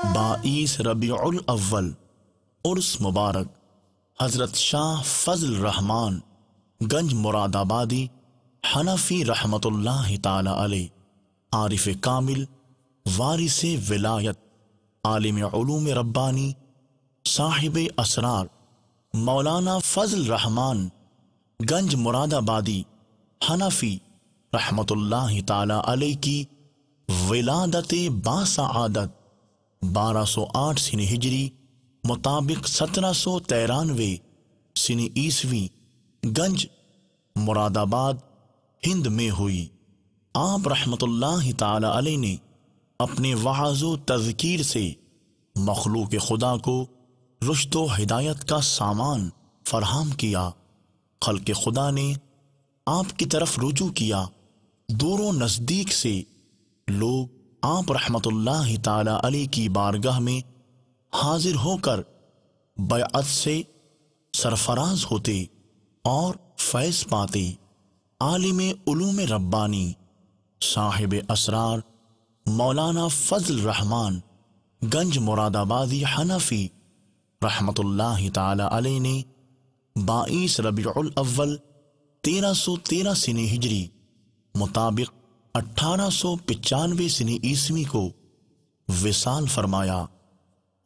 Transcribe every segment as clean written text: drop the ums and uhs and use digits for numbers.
22 ربیع الاول عرس مبارک حضرت شاہ فضل الرحمن گنج مراد آبادی حنفی رحمت اللہ تعالی علیہ، عارف کامل، وارث ولایت، عالم علوم ربانی، صاحب اسرار، مولانا فضل الرحمن گنج مراد آبادی حنفی رحمت اللہ تعالی علیہ کی ولادت باسعادت 1208 سن ہجری مطابق 1793 سن عیسوی گنج مراد آباد ہند میں ہوئی۔ آپ رحمت اللہ تعالی علیہ نے اپنے وعظ و تذکیر سے مخلوق خدا کو رشد و ہدایت کا سامان فراہم کیا۔ خلق خدا نے آپ کی طرف رجوع کیا۔ دور و نزدیک سے لوگ آپ رحمت اللہ تعالی علیہ کی بارگاہ میں حاضر ہو کر بیعت سے سرفراز ہوتے اور فیض پاتے۔ عالم علوم ربانی، صاحب اسرار مولانا فضل الرحمن گنج مراد آبادی حنفی رحمت اللہ تعالی علیہ نے 22 ربیع الاول 1313 سن ہجری مطابق 1895 سن عیسوی کو وصال فرمایا،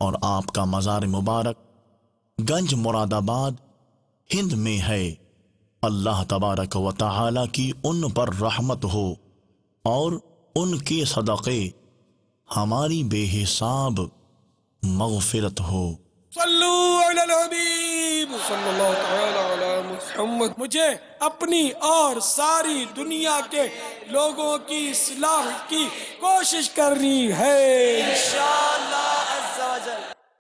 اور آپ کا مزار مبارک گنج مراد آباد ہند میں ہے۔ اللہ تبارک و تعالی کی ان پر رحمت ہو اور ان کے صدقے ہماری بے حساب مغفرت ہو۔ صلو علی الحبیب صلی اللہ تعالی علی محمد۔ مجھے اپنی اور ساری دنیا کے لوگوں کی اصلاح کی کوشش کرنی ہے انشاءاللہ عز و جل۔